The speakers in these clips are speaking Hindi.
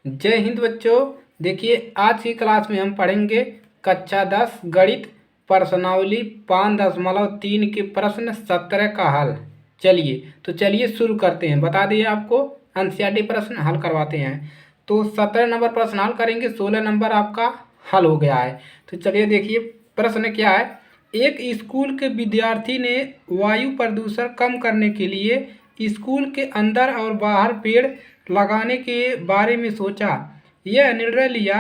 जय हिंद बच्चों। देखिए आज की क्लास में हम पढ़ेंगे कक्षा 10 गणित प्रश्नावली 5.3 के प्रश्न 17 का हल। चलिए शुरू करते हैं। बता दिए आपको एनसीईआरटी प्रश्न हल करवाते हैं। तो 17 नंबर प्रश्न हल करेंगे, 16 नंबर आपका हल हो गया है। तो चलिए देखिए प्रश्न क्या है। एक स्कूल के विद्यार्थी ने वायु प्रदूषण कम करने के लिए स्कूल के अंदर और बाहर पेड़ लगाने के बारे में सोचा। यह निर्णय लिया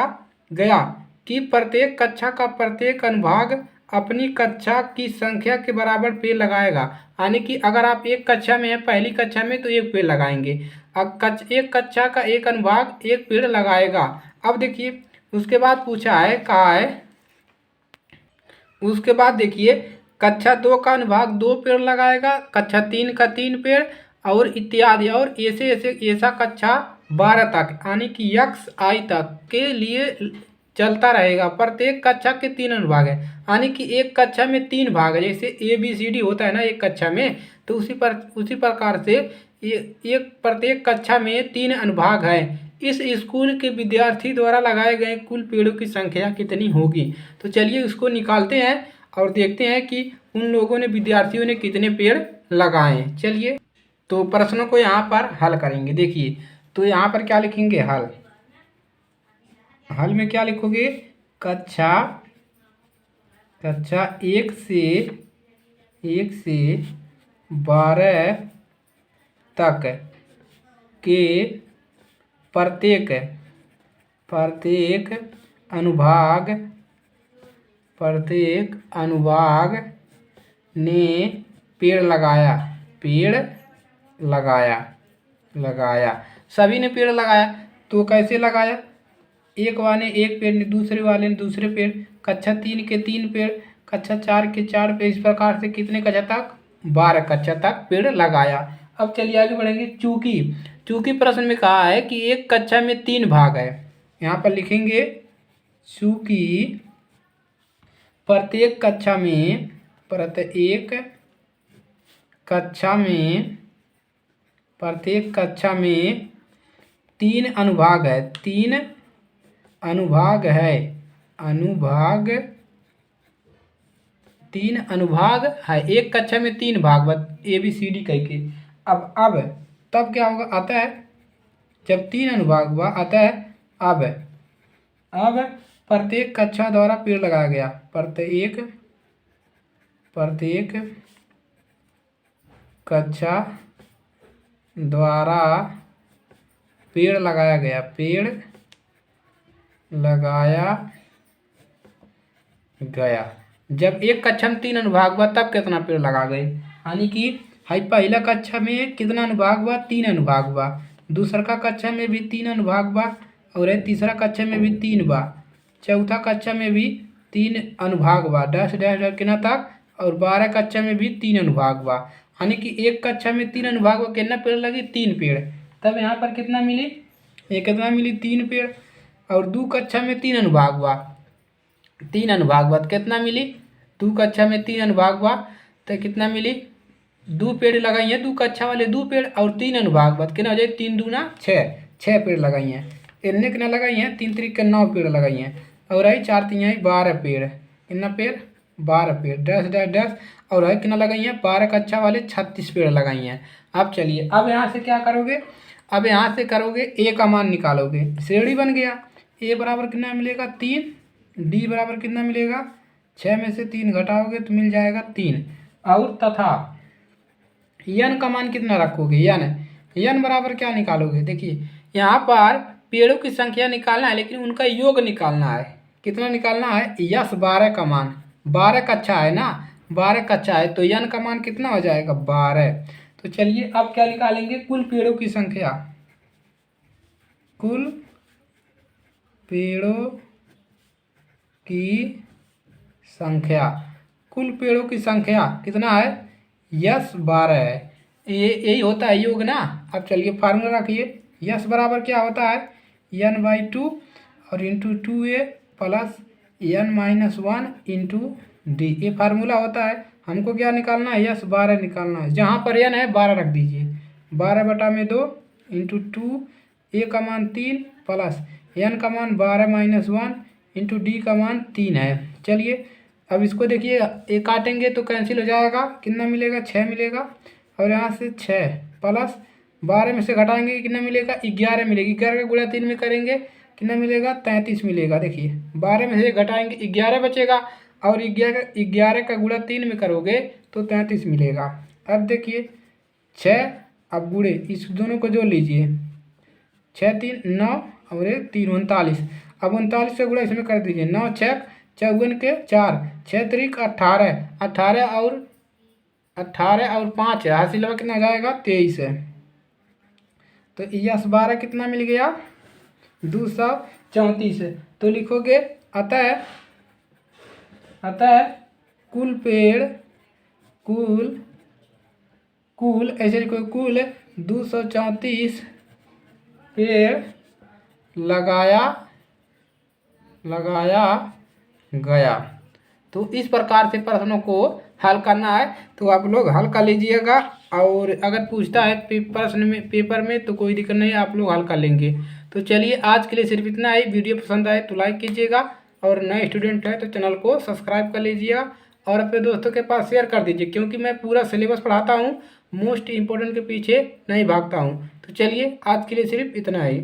गया कि प्रत्येक कक्षा का प्रत्येक अनुभाग अपनी कक्षा की संख्या के बराबर पेड़ लगाएगा। यानी कि अगर आप एक कक्षा में हैं, पहली कक्षा में, तो एक पेड़ लगाएंगे। अब एक कक्षा का एक अनुभाग एक पेड़ लगाएगा। अब देखिए उसके बाद पूछा है, कहा है उसके बाद देखिए कक्षा 2 का अनुभाग 2 पेड़ लगाएगा, कक्षा 3 का 3 पेड़ और इत्यादि, और ऐसे ऐसे ऐसा कक्षा 12 तक यानी कि यक्स आई तक के लिए चलता रहेगा। प्रत्येक कक्षा के 3 अनुभाग है, यानी कि एक कक्षा में 3 भाग है। जैसे ABCD होता है ना एक कक्षा में, तो उसी प्रकार से एक प्रत्येक कक्षा में 3 अनुभाग है। इस स्कूल के विद्यार्थी द्वारा लगाए गए कुल पेड़ों की संख्या कितनी होगी। तो चलिए उसको निकालते हैं और देखते हैं कि उन लोगों ने, विद्यार्थियों ने, कितने पेड़ लगाए। चलिए तो प्रश्नों को यहाँ पर हल करेंगे। देखिए तो यहाँ पर क्या लिखेंगे, हल में क्या लिखोगे, कक्षा 1 से 12 तक के प्रत्येक अनुभाग ने पेड़ लगाया। सभी ने पेड़ लगाया। तो कैसे लगाया, एक वाले ने एक पेड़, दूसरे वाले ने दूसरे पेड़, कक्षा 3 के 3 पेड़, कक्षा 4 के 4 पेड़, इस प्रकार से कितने कक्षा तक, 12 कक्षा तक पेड़ लगाया। अब चलिए आगे बढ़ेंगे। चूंकि प्रश्न में कहा है कि एक कक्षा में 3 भाग है, यहाँ पर लिखेंगे चूंकि प्रत्येक कक्षा में 3 अनुभाग है। 3 अनुभाग है, एक कक्षा में 3 भाग, ABCD कह के। अब तब क्या होगा, आता है जब 3 अनुभाग हुआ, आता है अब प्रत्येक कक्षा द्वारा पेड़ लगाया गया। प्रत्येक कक्षा द्वारा पेड़ लगाया गया। जब एक कक्षा में 3 अनुभाग हुआ तब कितना पेड़ लगा गए, यानी कि पहला कक्षा में कितना अनुभाग हुआ, 3 अनुभाग हुआ। दूसरा का कक्षा में भी 3 अनुभाग हुआ, और तीसरा कक्षा में भी 3 हुआ। चौथा कक्षा में भी 3 अनुभाग हुआ, डैश डैश डैश कितना तक, और 12 कक्षा में भी 3 अनुभाग हुआ। यानी कि एक कक्षा में 3 अनुभाग हुआ, कितना पेड़ लगे, 3 पेड़। तब यहाँ पर कितना मिली, कितना मिली, 3 पेड़। और 2 कक्षा में 3 अनुभाग हुआ, 3 अनुभाग हुआ तो कितना मिली, 2 कक्षा में 3 अनुभाग हुआ तो कितना मिली, 2 पेड़ लगाई हैं 2 कक्षा वाले, 2 पेड़, और 3 अनुभाग हुआ कितना हो जाए, 3 दूना 6 पेड़ लगाई हैं। इनने कितना लगाई हैं, 3 तरीके 9 पेड़ लगाई हैं, और आई 4 3 12 पेड़। कितना पेड़, 12 पेड़, डैश डैश डैश, और है कितना लगाई हैं, 12 कक्षा वाले 36 पेड़ लगाई हैं। अब चलिए अब यहाँ से क्या करोगे, अब यहाँ से करोगे ए का मान निकालोगे, श्रेणी बन गया। ए बराबर कितना मिलेगा, 3, डी बराबर कितना मिलेगा, 6 में से 3 घटाओगे तो मिल जाएगा 3, और तथा यन का मान कितना रखोगे, यन बराबर क्या निकालोगे। देखिए यहाँ पर पेड़ों की संख्या निकालना है, लेकिन उनका योग निकालना है। कितना निकालना है, यस 12 का मान, 12 कक्षा है ना, 12 कक्षा है, तो यन का मान कितना हो जाएगा, 12। तो चलिए अब क्या निकालेंगे, कुल पेड़ों की संख्या, कुल पेड़ों की संख्या कितना है, यस 12 है। यही होता है योग ना। अब चलिए फार्मूला रखिए, यस बराबर क्या होता है, n/2 और into 2a plus n-1 into D, ये फार्मूला होता है। हमको क्या निकालना है, यस 12 निकालना है। जहाँ पर n है 12 रख दीजिए, 12/2 इंटू 2 ए का मान 3 प्लस एन का मान 12-1 इंटू डी का मान 3 है। चलिए अब इसको देखिए, ए काटेंगे तो कैंसिल हो जाएगा, कितना मिलेगा 6 मिलेगा, और यहाँ से 6 प्लस 12 में से घटाएंगे कितना मिलेगा 11 मिलेगा, 11 का गुणा 3 में करेंगे कितना मिलेगा 33 मिलेगा। देखिए 12 में से घटाएंगे 11 बचेगा, और 11 का गुणा 3 में करोगे तो 33 मिलेगा। अब देखिए 6, अब गुणे इस दोनों को जोड़ लीजिए, 6 3 9 और 1 3 39। अब 39 से गुणा इसमें कर दीजिए, 9 6 54 के 4 6 3 18 18 और 5 है, हासिल में कितना जाएगा 23 है। तो यस 12 कितना मिल गया 234। तो लिखोगे अतः कुल पेड़ कुल ऐसे लिखो, कुल 234 पेड़ लगाया गया। तो इस प्रकार से प्रश्नों को हल करना है, तो आप लोग हल कर लीजिएगा। और अगर पूछता है प्रश्न में पेपर में तो कोई दिक्कत नहीं, आप लोग हल कर लेंगे। तो चलिए आज के लिए सिर्फ इतना ही। वीडियो पसंद आए तो लाइक कीजिएगा, और नए स्टूडेंट है तो चैनल को सब्सक्राइब कर लीजिएगा, और अपने दोस्तों के पास शेयर कर दीजिए, क्योंकि मैं पूरा सिलेबस पढ़ाता हूँ, मोस्ट इम्पोर्टेंट के पीछे नहीं भागता हूँ। तो चलिए आज के लिए सिर्फ इतना ही।